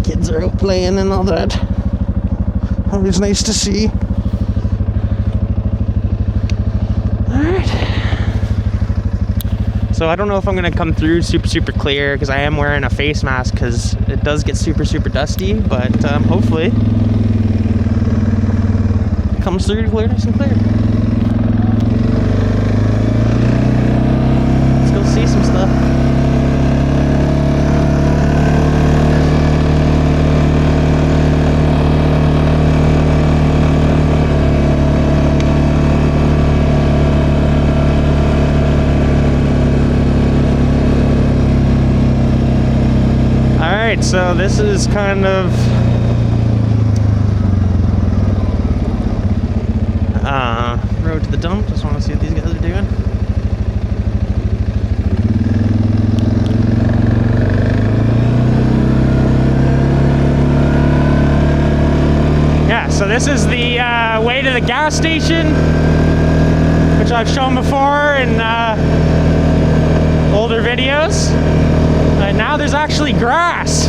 kids are out playing and all that. Always nice to see. Alright. So I don't know if I'm going to come through super clear because I am wearing a face mask because it does get super dusty, but hopefully it comes through clear, nice and clear. Let's go see some stuff. So this is kind of road to the dump. Just want to see what these guys are doing. Yeah, so this is the way to the gas station, which I've shown before in older videos. Now there's actually grass.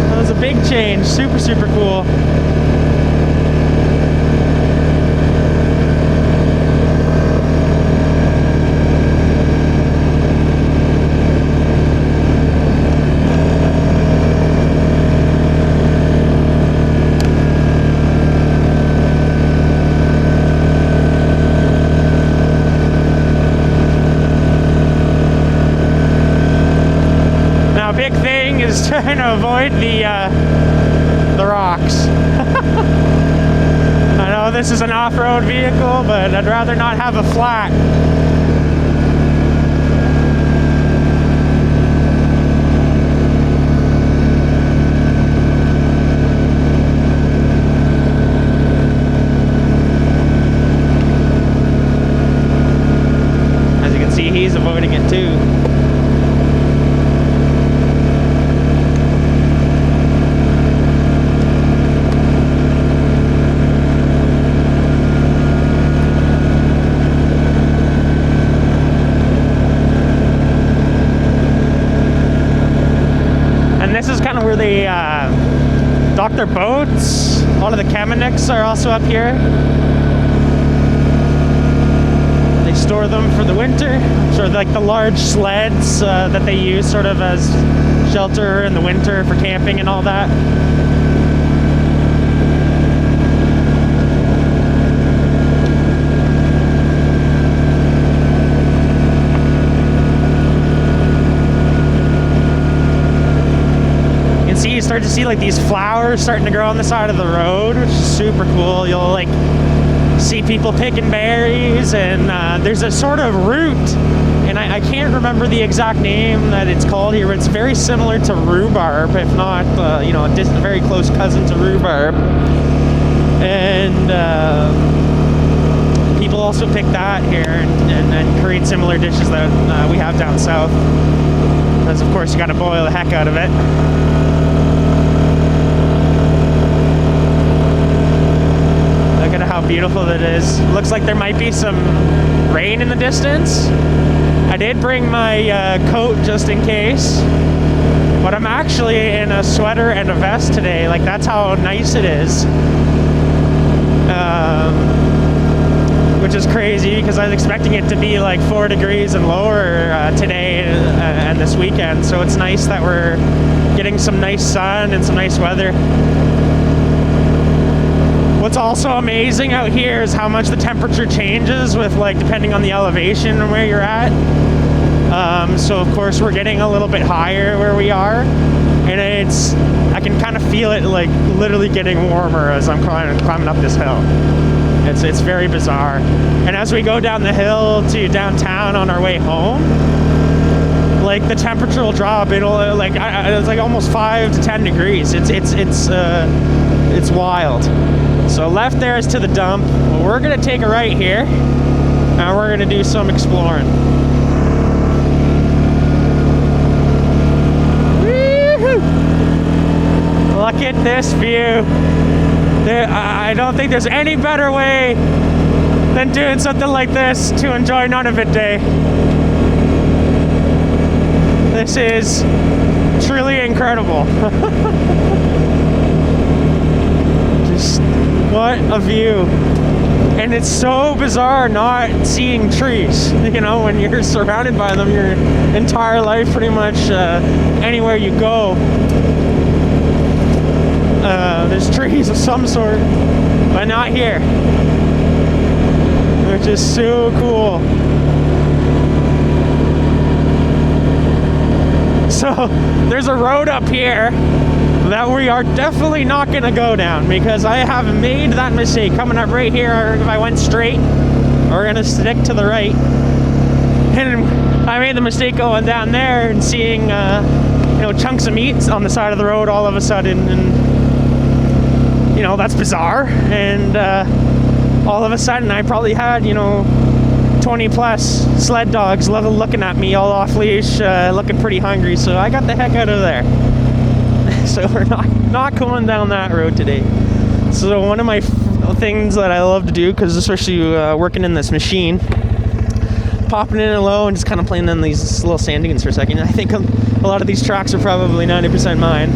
That was a big change. Super cool. Trying to avoid the rocks. I know this is an off-road vehicle, but I'd rather not have a flat. As you can see, he's avoiding it too. Where they dock their boats. A lot of the Kameniks are also up here. They store them for the winter. Sort of like the large sleds that they use sort of as shelter in the winter for camping and all that. You start to see like these flowers starting to grow on the side of the road, which is super cool. You'll like see people picking berries, and there's a sort of root, and I can't remember the exact name that it's called here, but it's very similar to rhubarb, if not you know, a very close cousin to rhubarb. And people also pick that here and create similar dishes that we have down south. Because of course you got to boil the heck out of it. Look at how beautiful it is. Looks like there might be some rain in the distance. I did bring my coat just in case, but I'm actually in a sweater and a vest today. Like, that's how nice it is. Which is crazy because I was expecting it to be like 4 degrees and lower today and this weekend. So it's nice that we're getting some nice sun and some nice weather. What's also amazing out here is how much the temperature changes with, like, depending on the elevation and where you're at. So of course we're getting a little bit higher where we are, and I can kind of feel it like literally getting warmer as I'm climbing up this hill. It's very bizarre. And as we go down the hill to downtown on our way home, like, the temperature will drop. It'll like it's like almost 5 to 10 degrees. It's wild. So left there is to the dump. Well, we're gonna take a right here, and we're gonna do some exploring. Woo-hoo! Look at this view. I don't think there's any better way than doing something like this to enjoy Nunavut Day. This is Truly incredible. Just what a view. And it's so bizarre not seeing trees, you know, when you're surrounded by them your entire life, pretty much. Anywhere you go, there's trees of some sort, but not here, which is so cool. So there's a road up here that we are definitely not going to go down, because I have made that mistake coming up right here. If I went straight, we're going to stick to the right, and I made the mistake going down there and seeing you know, chunks of meat on the side of the road all of a sudden, and you know, that's bizarre. And all of a sudden I probably had, you know, 20 plus sled dogs looking at me all off leash, looking pretty hungry, so I got the heck out of there. So we're not going down that road today. So one of my things that I love to do, because especially working in this machine, popping in and low and just kind of playing in these little sand dunes for a second. I think a lot of these tracks are probably 90% mine.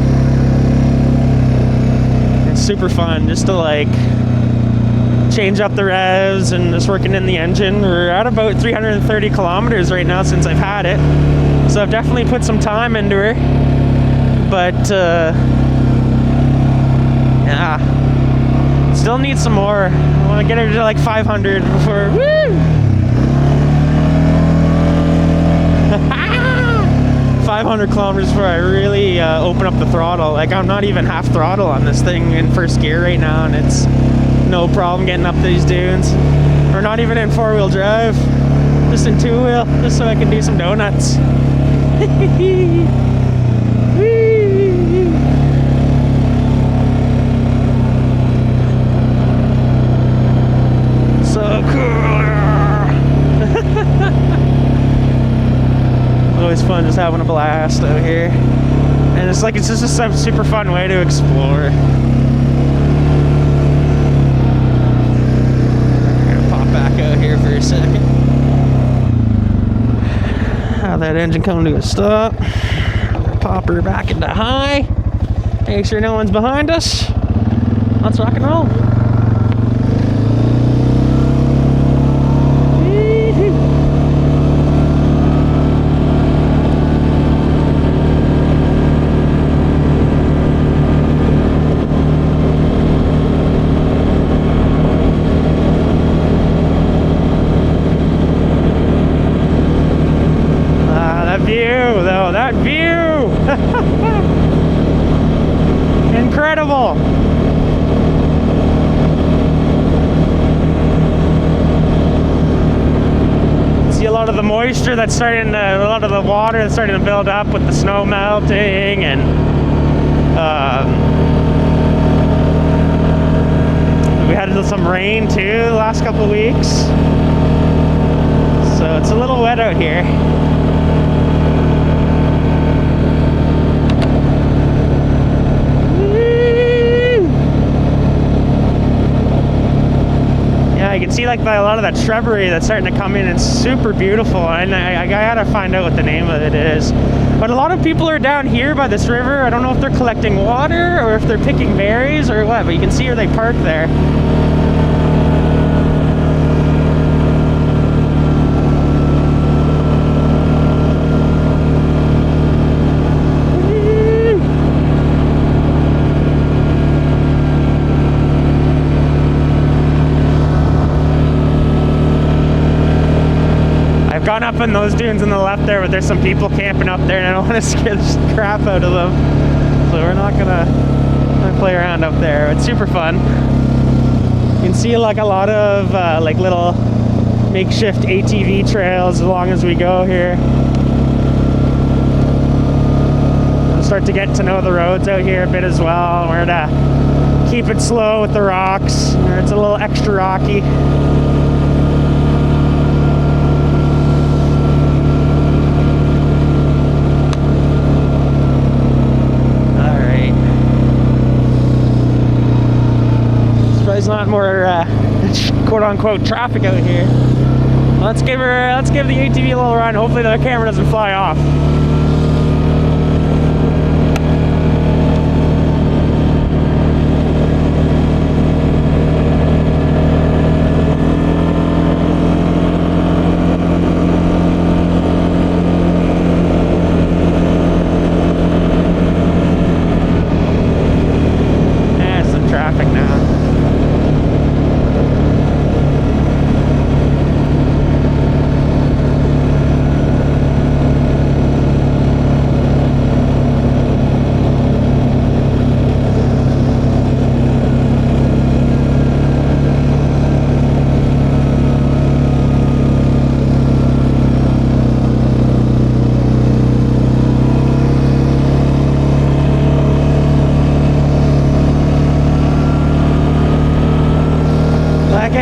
It's super fun just to like change up the revs and just working in the engine. We're at about 330 kilometers right now since I've had it, so I've definitely put some time into her. But yeah, still need some more. I want to get her to like 500 before, woo! 500 kilometers before I really open up the throttle. Like, I'm not even half throttle on this thing in first gear right now, and it's no problem getting up these dunes. Or not even in four-wheel drive, just in two-wheel, just so I can do some donuts. So cool. Always fun just having a blast out here, and it's just a super fun way to explore. I'm gonna pop back out here for a second, have that engine come to a stop, pop her back into high, make sure no one's behind us. Let's rock and roll. That view! Incredible! See a lot of the moisture that's starting to, a lot of the water that's starting to build up with the snow melting, and we had some rain too the last couple of weeks, so it's a little wet out here. You can see like a lot of that shrubbery that's starting to come in. It's super beautiful, and I gotta find out what the name of it is. But a lot of people are down here by this river. I don't know if they're collecting water or if they're picking berries or what, but you can see where they park there. Gone up in those dunes on the left there, but there's some people camping up there, and I don't want to scare the crap out of them, so we're not gonna play around up there. It's super fun. You can see like a lot of like little makeshift ATV trails as long as we go here. We'll start to get to know the roads out here a bit as well. We're to keep it slow with the rocks. It's a little extra rocky. There's not more quote-unquote traffic out here. Let's give the ATV a little run. Hopefully the camera doesn't fly off.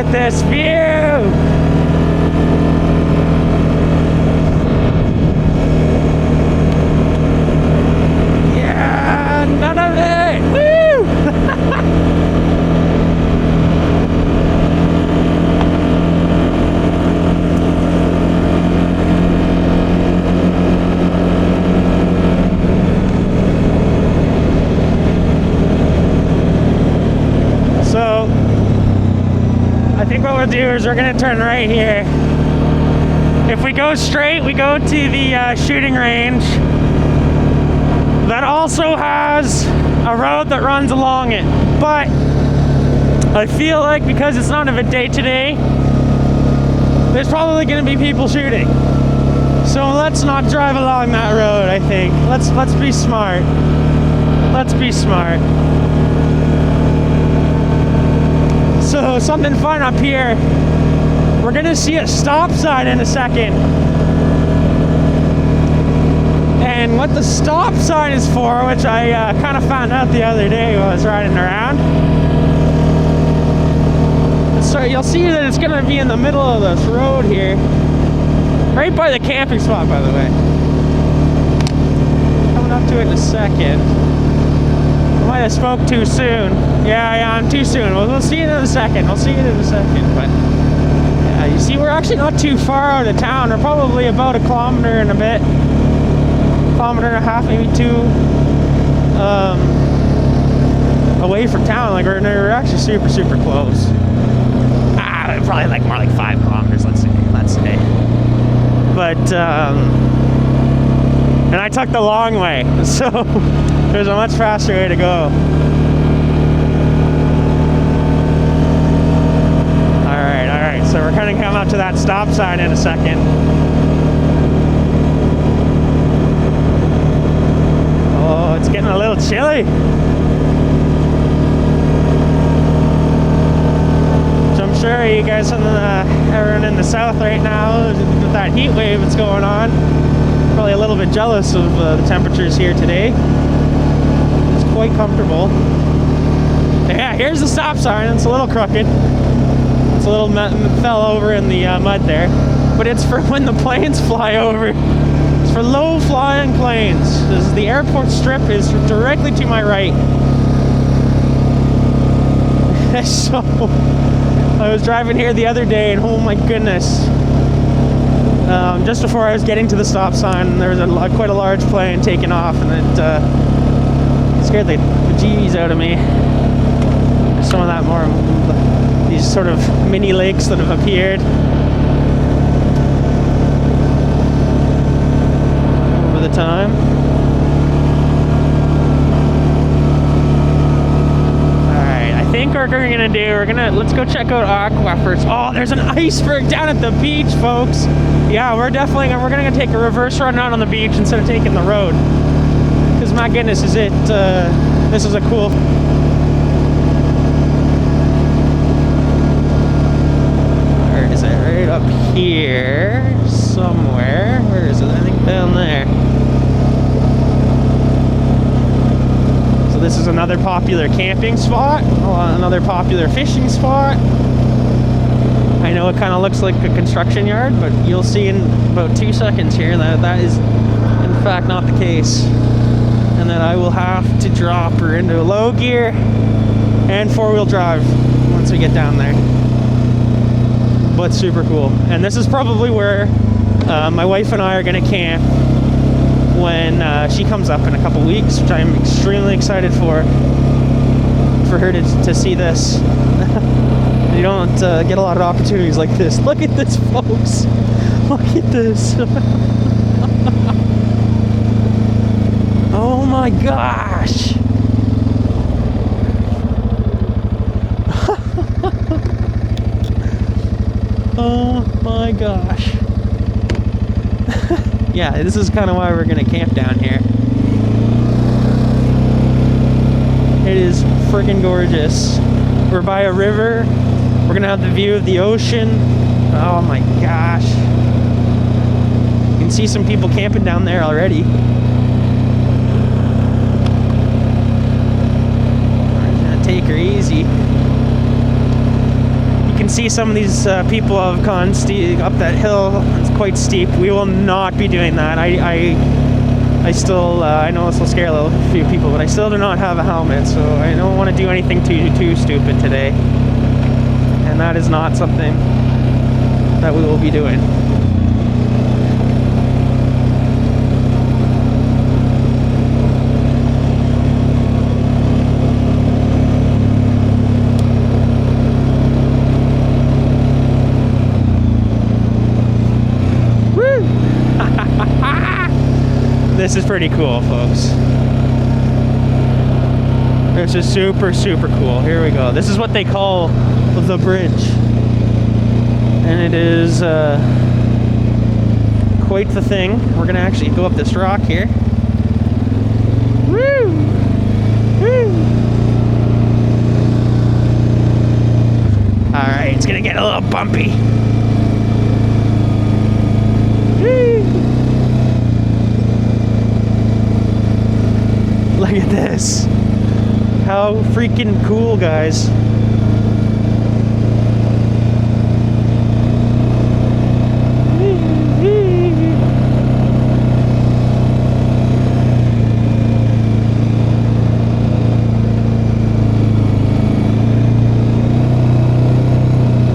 at this view. Yeah, none of it. Woo! So I think what we'll do is we're gonna turn right here. If we go straight, we go to the shooting range. That also has a road that runs along it. But I feel like because it's not of a day today, there's probably gonna be people shooting. So let's not drive along that road, I think. Let's be smart. Let's be smart. So something fun up here. We're gonna see a stop sign in a second. And what the stop sign is for, which I kind of found out the other day while I was riding around. So you'll see that it's gonna be in the middle of this road here. Right by the camping spot, by the way. Coming up to it in a second. Might have spoke too soon. Yeah, I'm too soon. We'll see it in a second. We'll see it in a second. But yeah, you see, we're actually not too far out of town. We're probably about a kilometer and a bit, kilometer and a half, maybe two, away from town. Like we're actually super close. Probably like more like 5 kilometers. Let's say. But and I took the long way, so there's a much faster way to go. Alright, so we're gonna come up to that stop sign in a second. Oh, it's getting a little chilly. So I'm sure you guys, everyone in the south right now, with that heat wave that's going on, probably a little bit jealous of the temperatures here today. It's quite comfortable. Yeah, here's the stop sign. It's a little crooked. It's a little fell over in the mud there. But it's for when the planes fly over. It's for low flying planes. The airport strip is directly to my right. So I was driving here the other day and oh my goodness. Just before I was getting to the stop sign, there was quite a large plane taking off, and it scared the bejeebies out of me. There's some of that more, these sort of mini lakes that have appeared over the time. Alright, I think what we're gonna do, let's go check out Aqua first. Oh, there's an iceberg down at the beach, folks. Yeah, we're gonna take a reverse run out on the beach instead of taking the road. Because my goodness, this is a cool. Where is it? Right up here somewhere. Where is it? I think down there. So this is another popular camping spot, another popular fishing spot. I know it kind of looks like a construction yard, but you'll see in about 2 seconds here that is in fact not the case. And then I will have to drop her into low gear and 4-wheel drive once we get down there. But super cool. And this is probably where my wife and I are going to camp when she comes up in a couple weeks, which I'm extremely excited for her to see this. You don't get a lot of opportunities like this. Look at this, folks. Look at this. Oh my gosh. Oh my gosh. Yeah, this is kind of why we're gonna camp down here. It is freaking gorgeous. We're by a river. We're gonna have the view of the ocean. Oh my gosh. You can see some people camping down there already. We're gonna take her easy. You can can see some of these people have gone up that hill. It's quite steep. We will not be doing that. I still, I know this will scare a few people, but I still do not have a helmet, so I don't want to do anything too stupid today. And that is not something that we will be doing. This is pretty cool, folks. This is super cool. Here we go. This is what they call the bridge. And it is quite the thing. We're gonna actually go up this rock here. Woo! Woo! Alright, it's gonna get a little bumpy. Look at this. How freaking cool, guys.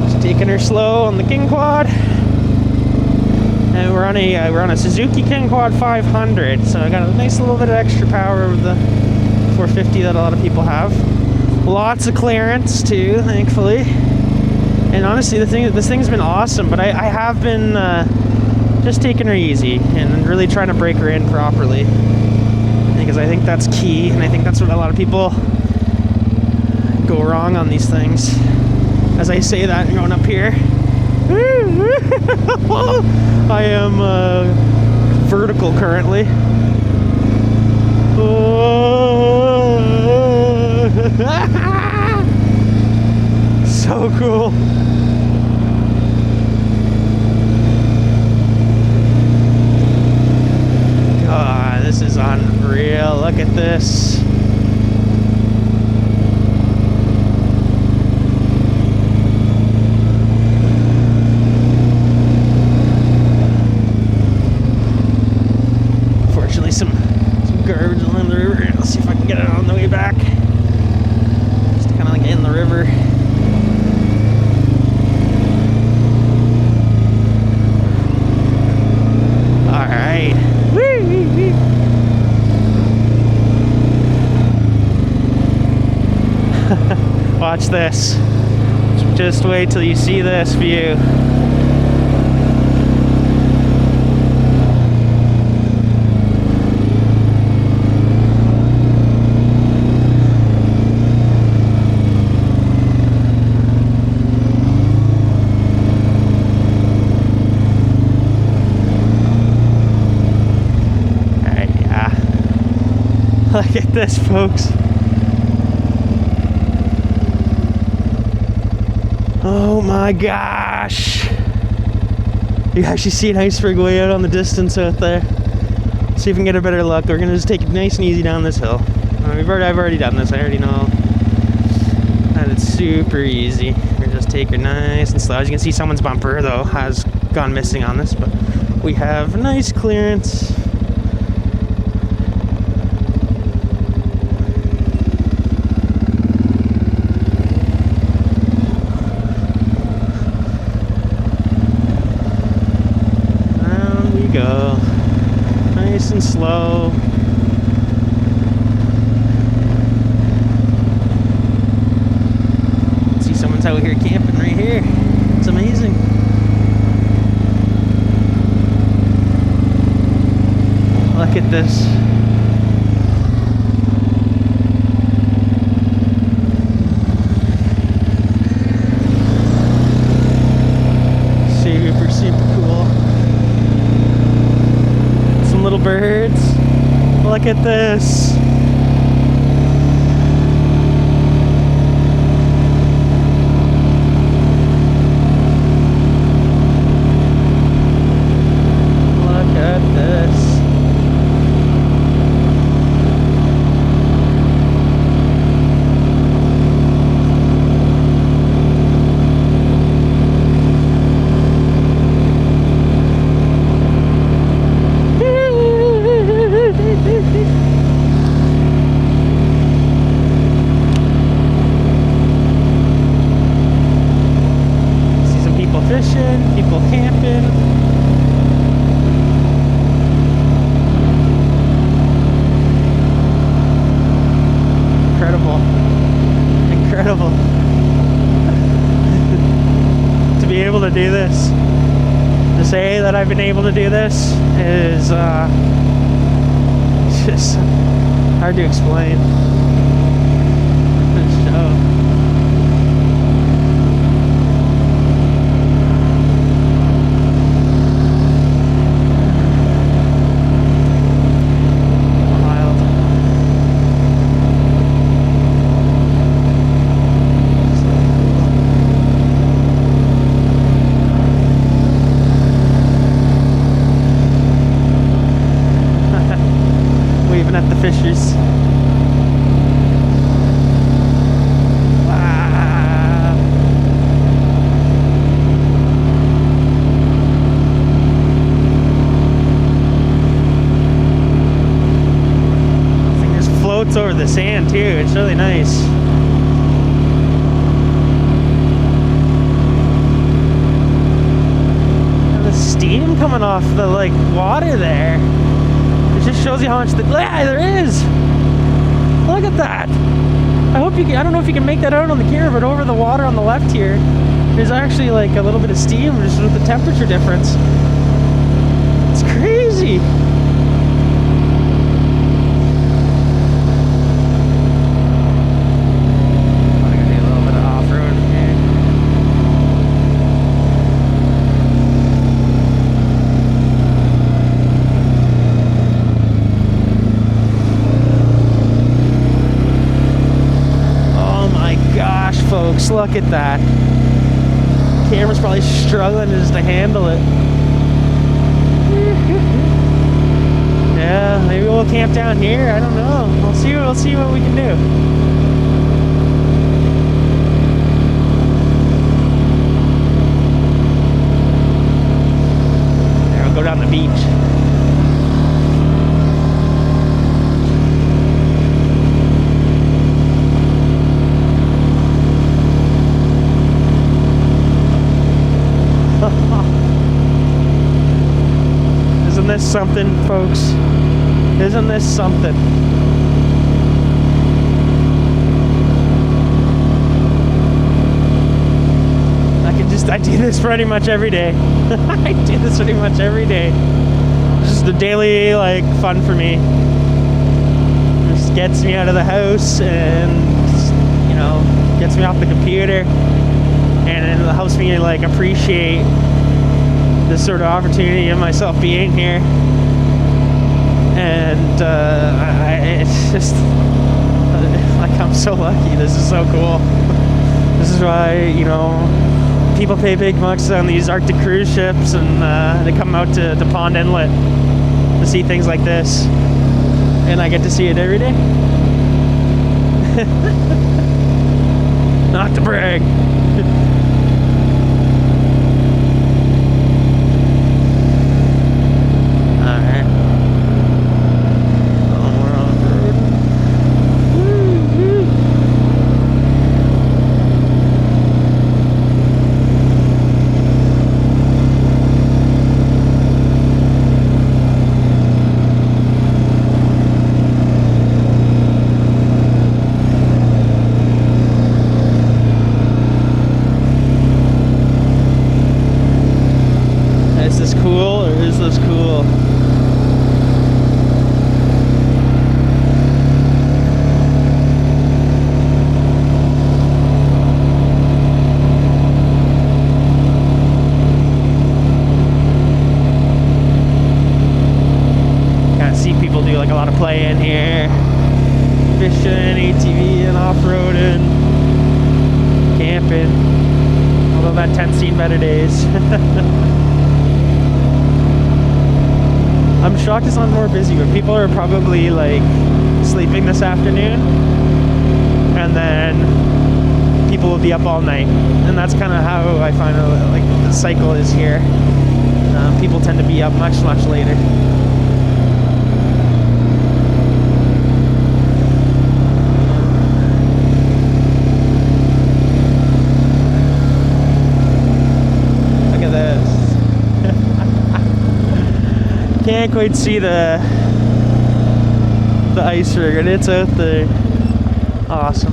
Just taking her slow on the King Quad. And we're on a Suzuki King Quad 500, so I got a nice little bit of extra power of the 450 that a lot of people have. Lots of clearance too, thankfully. And honestly, this thing's been awesome. But I have been just taking her easy and really trying to break her in properly, because I think that's key, and I think that's what a lot of people go wrong on these things. As I say that, going up here. I am vertical currently. So cool. God, this is unreal. Look at this. Some garbage along the river. Let's see if I can get it on the way back. Just kind of like in the river. Alright. Watch this. Just wait till you see this view. Look at this, folks. Oh my gosh. You actually see an iceberg way out on the distance out there. See if we can get a better look. We're gonna just take it nice and easy down this hill. I've already done this. I already know that it's super easy. We just take her nice and slow. As you can see, someone's bumper though has gone missing on this, but we have nice clearance. Go nice and slow. See, someone's out here camping right here. It's amazing. Look at this. Super cool. Little birds. Look at this. Look at this. do this. To say that I've been able to do this is just hard to explain. Fishers. Wow. This thing just floats over the sand too. It's really nice. And the steam coming off the like water there. It just shows you how much there is. Look at that. I hope you can, I don't know if you can make that out on the camera, but over the water on the left here, there's actually like a little bit of steam just with the temperature difference. It's crazy. Folks, look at that. Camera's probably struggling just to handle it. Yeah, maybe we'll camp down here. I don't know. We'll see what we can do. There, we'll go down the beach. Isn't this something, folks? Isn't this something? I do this pretty much every day. I do this pretty much every day. It's just the daily, like, fun for me. It just gets me out of the house and, you know, gets me off the computer. And it helps me, like, appreciate this sort of opportunity of myself being here. And it's just like, I'm so lucky. This is so cool. This is why, you know, people pay big bucks on these Arctic cruise ships, and they come out to Pond Inlet to see things like this, and I get to see it every day. Not to brag. Play in here, fishing, ATV, and off-roading, camping. Although that tent's seen better days. I'm shocked it's not more busy, but people are probably like sleeping this afternoon, and then people will be up all night, and that's kind of how I find like the cycle is here. People tend to be up much later. Can't quite see the iceberg, and it's out there. Awesome.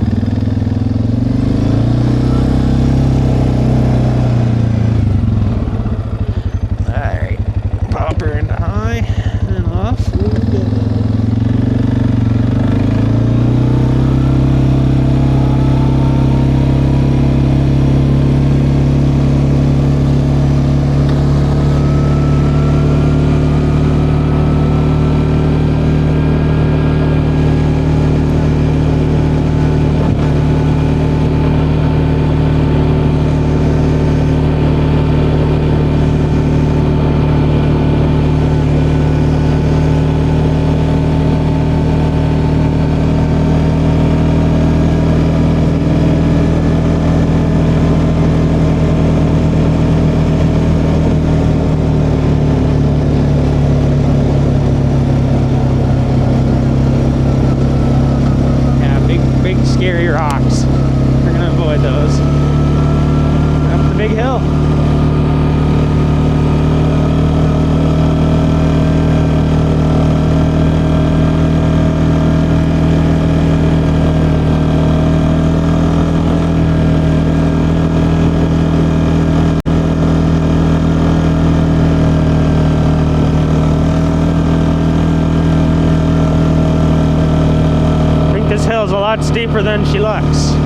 big hill. A lot steeper than she looks.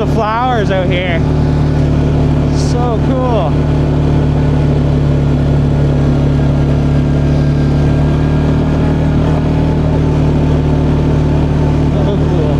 Of flowers out here. So cool. So cool.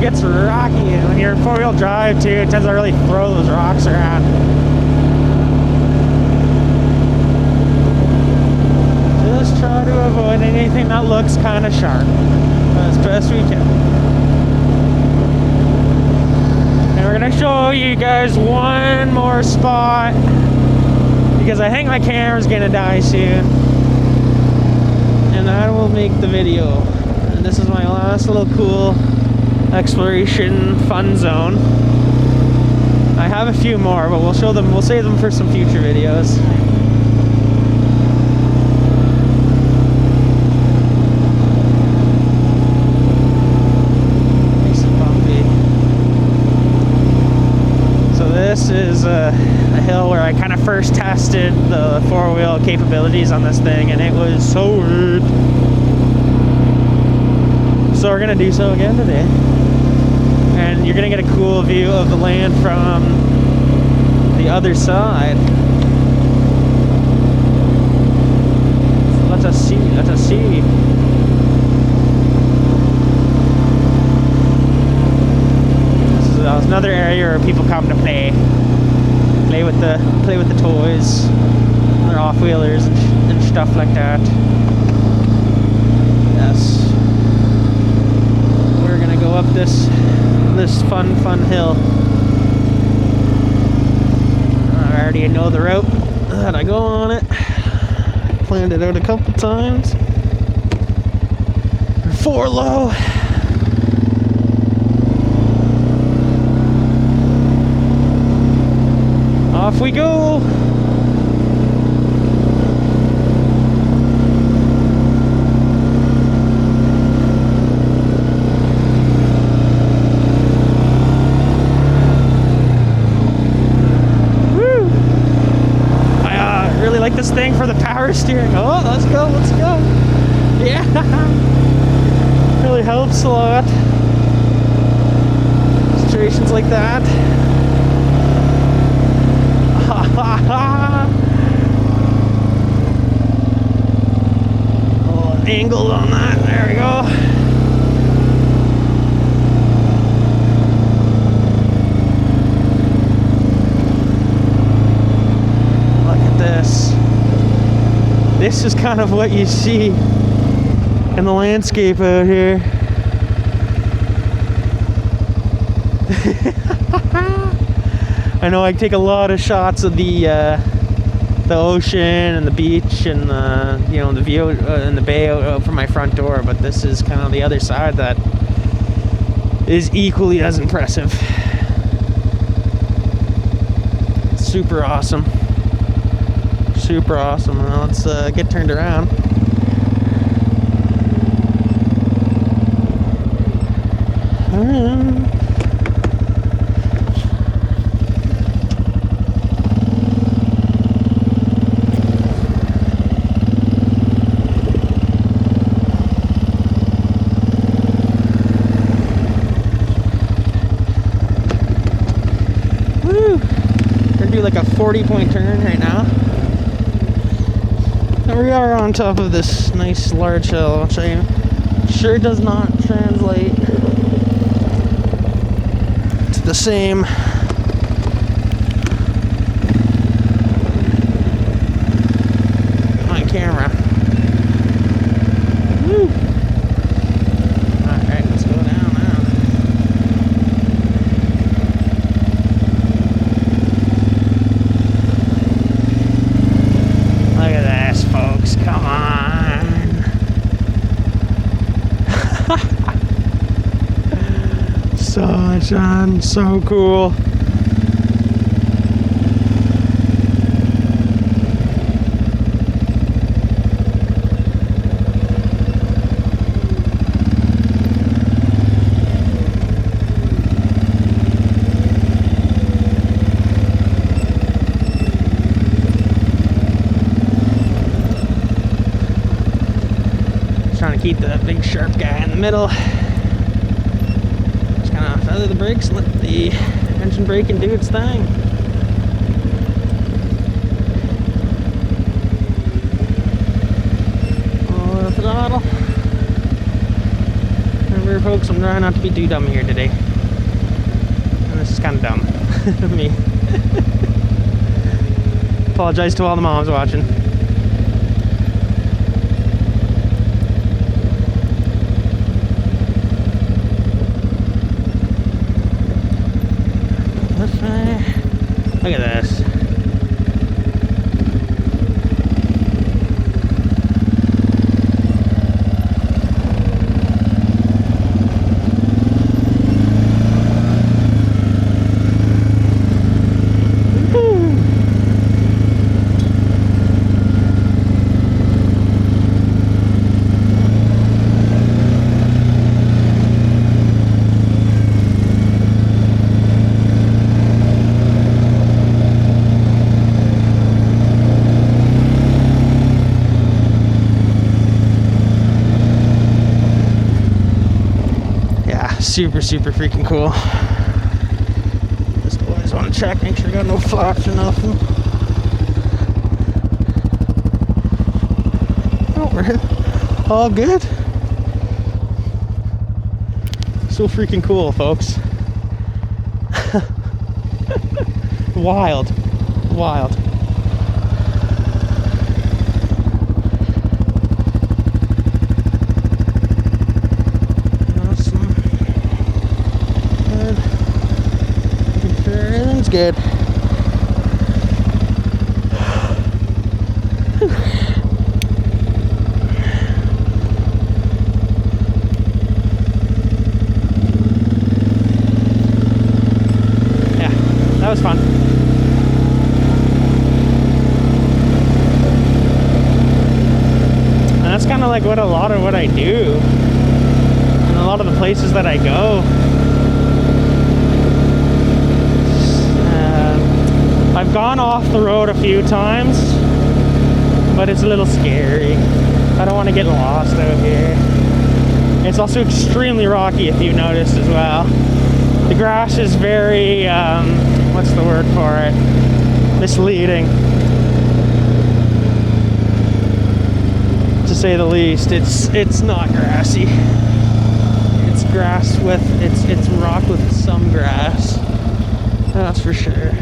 Gets rocky, and when you're four-wheel drive too, it tends to really throw those rocks around. Just try to avoid anything that looks kind of sharp as best we can. And we're gonna show you guys one more spot because I think my camera's gonna die soon, and I will make the video. And this is my last little cool exploration fun zone. I have a few more, but we'll show them, we'll save them for some future videos. Nice and bumpy. So this is a hill where I kind of first tested the four-wheel capabilities on this thing, and it was so weird. So we're gonna do so again today. And you're gonna get a cool view of the land from the other side. So let us see, let us see. This is another area where people come to play with the toys, their off-wheelers and stuff like that. Yes, we're gonna go up this fun hill. I already know the route that I go on it. Planned it out a couple times. 4 low. Off we go. Like this thing for the power steering. Oh, let's go, let's go. Yeah. Really helps a lot. Situations like that. Oh, angled on that. There we go. Look at this. This is kind of what you see in the landscape out here. I know I take a lot of shots of the ocean and the beach and you know, the view in the bay out from my front door, but this is kind of the other side that is equally as impressive. Super awesome. Super awesome. Well, let's get turned around. Like a 40-point turn right now. And we are on top of this nice large hill, which I sure does not translate to the same on camera. Woo. Alright, let's go down now. Come on. So much fun, so cool. Keep the big sharp guy in the middle. Just kind of feather the brakes, let the engine brake and do its thing. Over the throttle. Remember, folks, I'm trying not to be too dumb here today. And this is kind of dumb of me. Apologize to all the moms watching. Look at this. Super freaking cool. Just always want to check, make sure I got no flaps or nothing. Oh, we're all good. So freaking cool, folks. Wild. Good. Yeah, that was fun. And that's kind of like what a lot of what I do, and a lot of the places that I go. I've gone off the road a few times, but it's a little scary. I don't want to get lost out here. It's also extremely rocky, if you noticed as well. The grass is very, what's the word for it? Misleading. Just say the least. It's not grassy. It's grass with it's rock with some grass. That's for sure.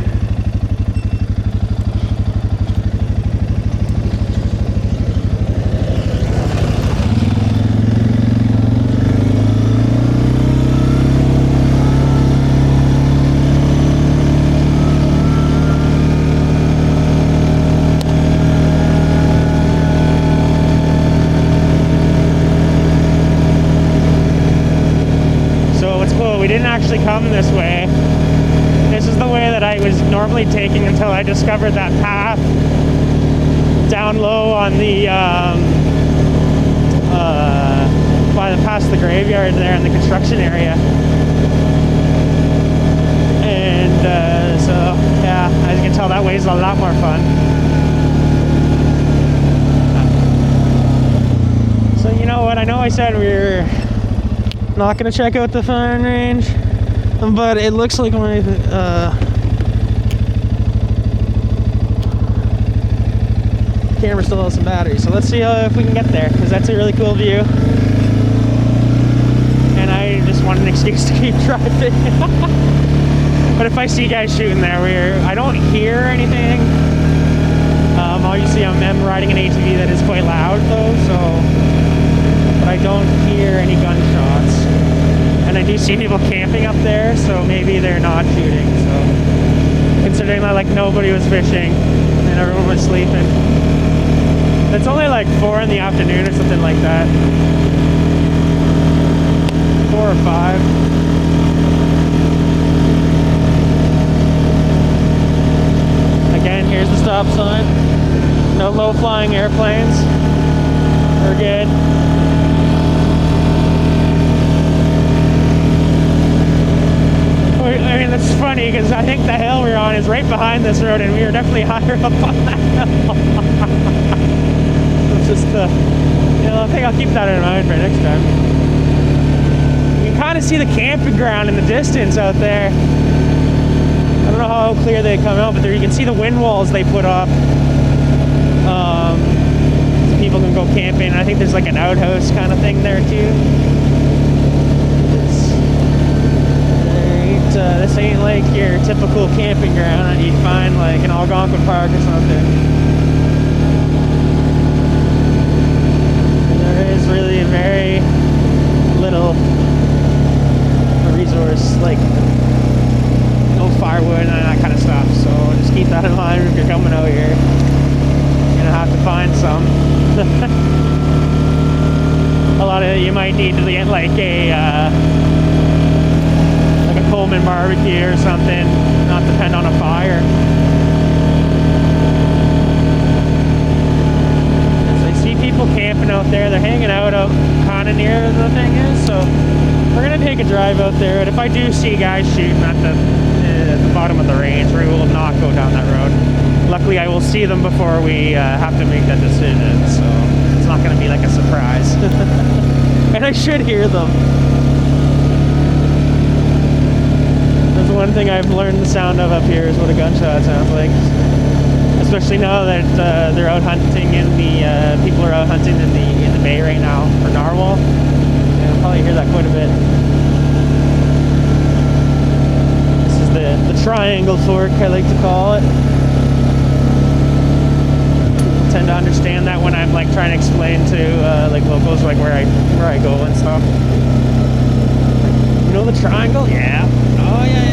We didn't actually come this way. This is the way that I was normally taking until I discovered that path down low on the past the graveyard there in the construction area. And so yeah, as you can tell, that way is a lot more fun. So you know what? I know I said we were not gonna check out the firing range, but it looks like my camera still has some battery, so let's see if we can get there, because that's a really cool view and I just want an excuse to keep driving. But if I see guys shooting there, I don't hear anything. Obviously I'm riding an ATV that is quite loud though, but I don't hear any gunshots. And I do see people camping up there, so maybe they're not shooting. So considering that like nobody was fishing and everyone was sleeping. It's only like 4 in the afternoon or something like that. 4 or 5. Again, here's the stop sign. No low flying airplanes. We're good. I mean, that's funny because I think the hill we're on is right behind this road, and we were definitely higher up on that hill. It's just, I think I'll keep that in mind for next time. You can kind of see the camping ground in the distance out there. I don't know how clear they come out, but there you can see the wind walls they put up. So people can go camping. I think there's like an outhouse kind of thing there too. This ain't like your typical camping ground that you'd find like in Algonquin Park or something. There is really very little resource, like no firewood and that kind of stuff, so just keep that in mind if you're coming out here. You're gonna have to find some. A lot of you might need to get like a Coleman barbecue or something, not depend on a fire. As I see people camping out there, they're hanging out kind of near the thing is, so we're gonna take a drive out there. And if I do see guys shooting at the bottom of the range, we will not go down that road. Luckily, I will see them before we have to make that decision, so it's not gonna be like a surprise. And I should hear them. One thing I've learned the sound of up here is what a gunshot sounds like. Especially now that they're out hunting in the people are out hunting in the bay right now for narwhal. And I'll probably hear that quite a bit. This is the triangle fork, I like to call it. I tend to understand that when I'm like trying to explain to like locals like where I go and stuff. You know the triangle? Yeah. Oh yeah.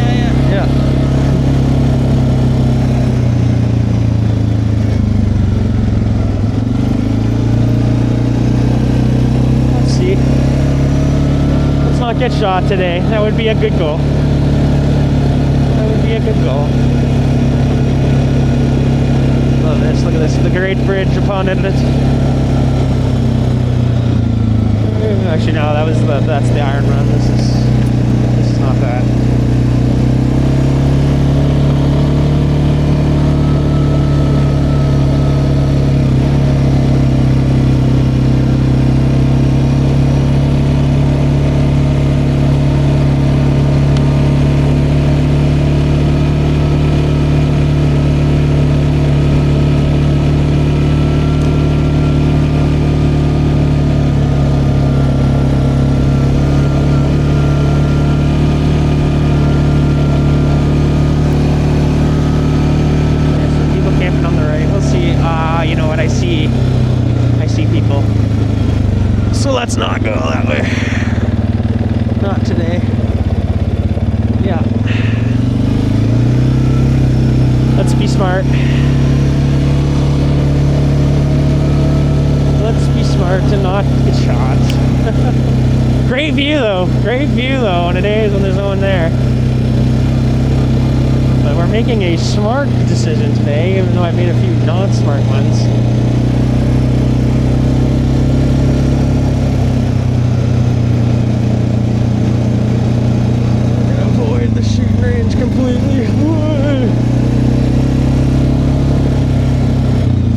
Let's see. Let's not get shot today. That would be a good goal. Love this. Look at this. The Great Bridge of Pond Inlet. Actually, no. That's the Iron Run. This is not that. let's not go that way. Not today. Yeah. Let's be smart. Let's be smart and not get shot. Great view though. Great view though on the days when there's no one there. But we're making a smart decision today, even though I made a few non-smart ones. We're gonna avoid the shooting range completely.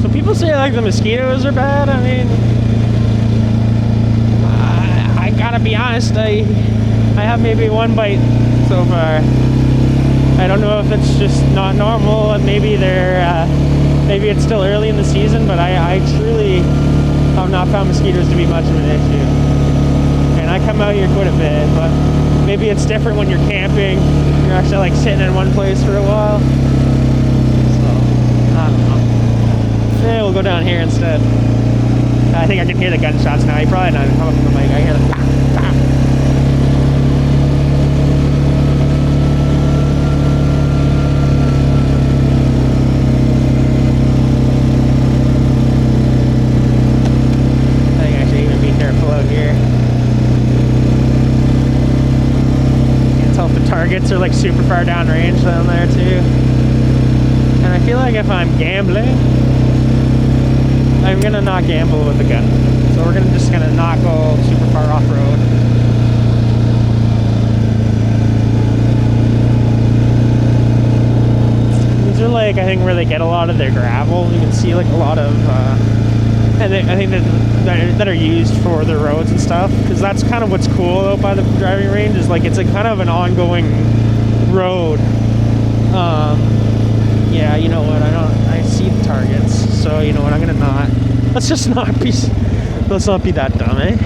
So people say like the mosquitoes are bad. I mean, I gotta be honest, I have maybe one bite so far. I don't know if it's just not normal, and maybe maybe it's still early in the season, but I truly have not found mosquitoes to be much of an issue. And I come out here quite a bit, but maybe it's different when you're camping. You're actually like sitting in one place for a while. So, I don't know. Yeah, we'll go down here instead. I think I can hear the gunshots now. You probably not even come up from the mic. I hear the targets are like super far down range down there too. And I feel like if I'm gambling, I'm gonna not gamble with the gun. So we're just gonna not go super far off road. These are like, I think, where they get a lot of their gravel. You can see like a lot of and I think that are used for the roads and stuff, because that's kind of what's cool though by the driving range, is like it's a kind of an ongoing road. Yeah, you know what, I see the targets, so you know what, I'm gonna not, let's not be that dumb, eh?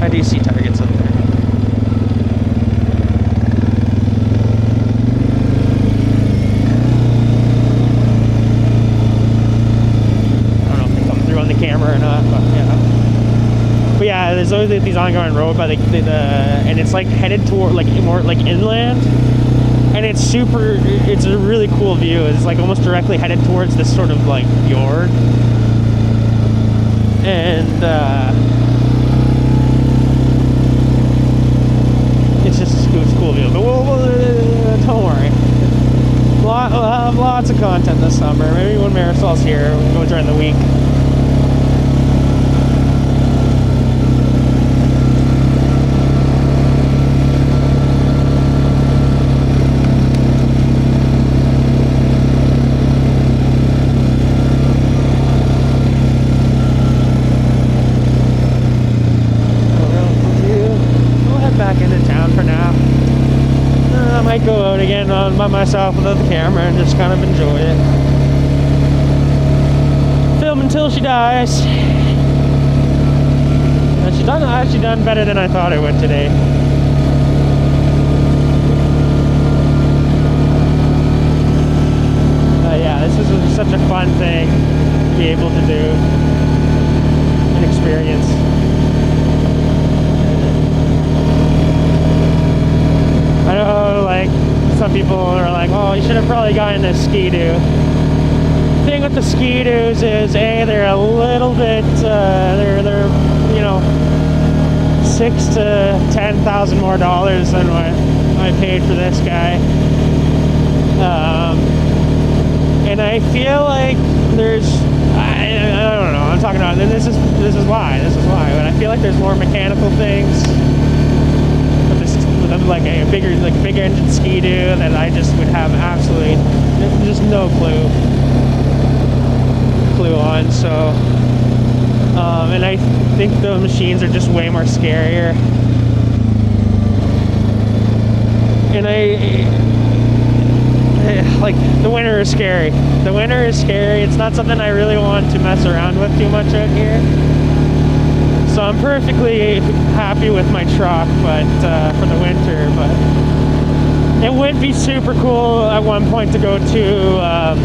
I do see targets up there. Camera or not, but yeah. But yeah, there's always these ongoing road by the and it's like headed toward like more like inland, and it's a really cool view. It's like almost directly headed towards this sort of like fjord, and it's just a cool view. But don't worry, we'll have lots of content this summer. Maybe when Marisol's here, we'll go during the week. Go out again by myself without the camera and just kind of enjoy it. Film until she dies. And she's actually done better than I thought it would today. Yeah, this is such a fun thing to be able to do and experience. I know, like, some people are like, oh, you should have probably gotten a Ski-Doo. The thing with the Ski-Doos is, A, they're a little bit, they're you know, $6,000 to $10,000 more than what I paid for this guy. And I feel like there's, I don't know, I'm talking about, this is why, but I feel like there's more mechanical things with like a bigger engine Ski-Doo that I just would have absolutely just no clue on. So and I think the machines are just way more scarier, and like the winter is scary. It's not something I really want to mess around with too much out here. So I'm perfectly happy with my truck, but for the winter. But it would be super cool at one point to go to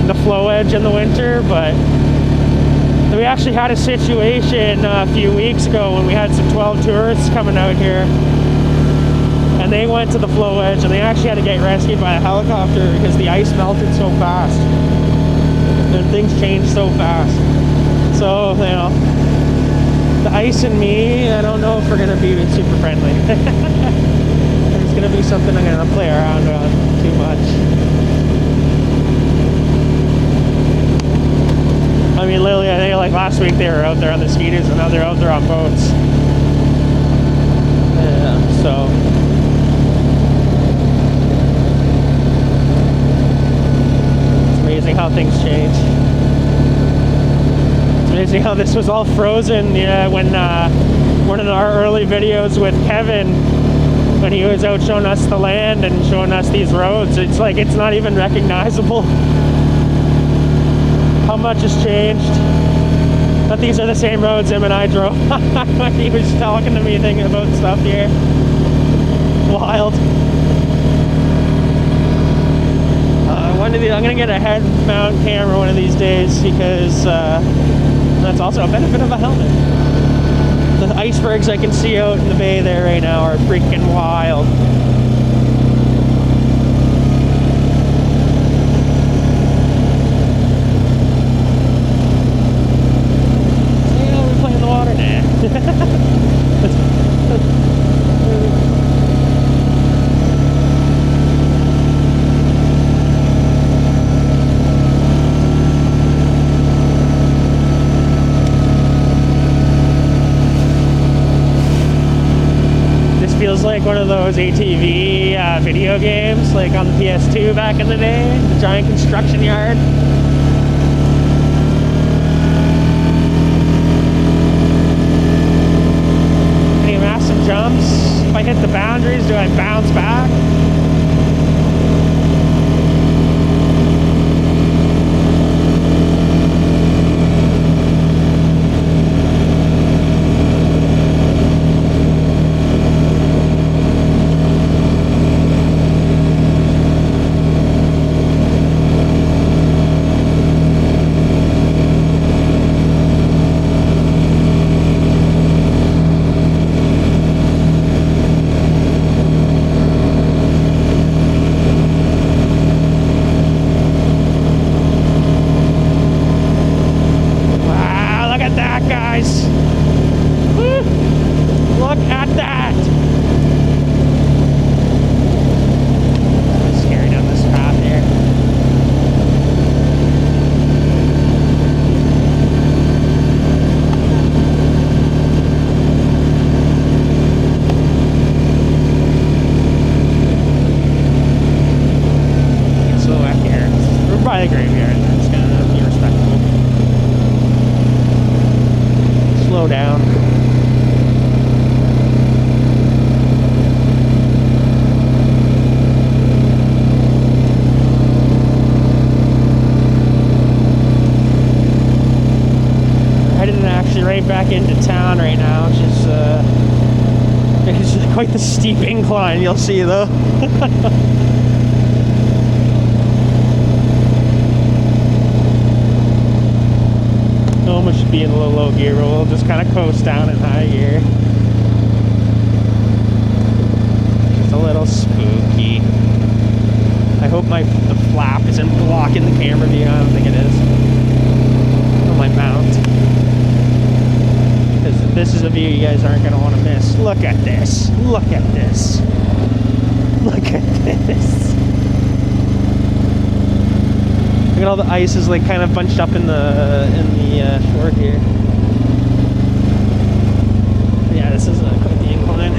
the flow edge in the winter, but We actually had a situation a few weeks ago when we had some 12 tourists coming out here, and they went to the flow edge, and they actually had to get rescued by a helicopter because the ice melted so fast and things changed so fast. So, you know, the ice and me, I don't know if we're gonna be super friendly. There's gonna be something I'm gonna play around on too much. I mean, literally, I think like last week they were out there on the skeeters, and now they're out there on boats. Yeah, so. It's amazing how things change. It's amazing how this was all frozen, yeah, when one of our early videos with Kevin, when he was out showing us the land and showing us these roads, it's like it's not even recognizable how much has changed. But these are the same roads him and I drove when he was talking to me thinking about stuff here. Wild. I'm gonna get a head mount camera one of these days, because that's also a benefit of a helmet. The icebergs I can see out in the bay there right now are freaking wild. Feels like one of those ATV video games, like on the PS2 back in the day, the giant construction yard. Any massive jumps? If I hit the boundaries, do I bounce back? by the graveyard. It's gonna be respectable. Slow down. We're headed actually right back into town right now, which is it's quite the steep incline, you'll see though. Almost should be in a little low gear, but we'll just kind of coast down in high gear. It's a little spooky. I hope the flap isn't blocking the camera view. I don't think it is. On my mount. Because this is a view you guys aren't going to want to miss. Look at this. Look at this. Look at this. Look at all the ice is like kind of bunched up in the shore here. Yeah, this is quite the incline.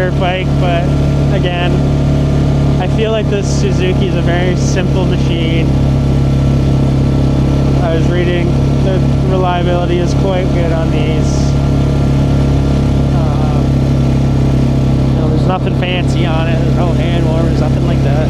dirt bike, but again, I feel like this Suzuki is a very simple machine. I was reading the reliability is quite good on these. There's nothing fancy on it. There's no hand warmers, nothing like that.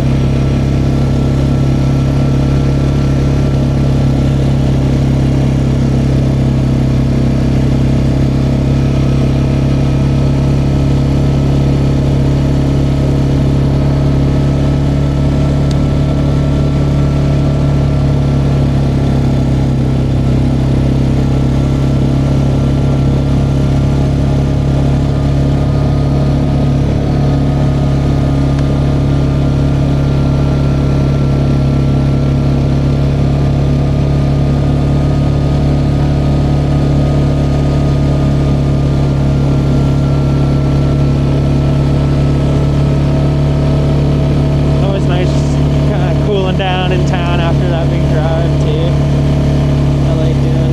Down in town after that big drive too. I like doing.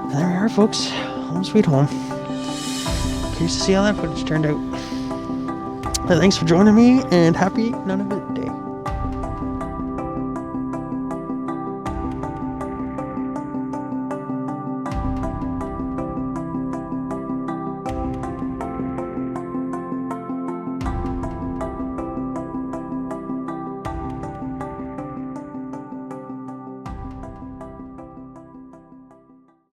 There we are, folks. Home sweet home. Curious to see how that footage turned out. But thanks for joining me, and happy Nunavut Day.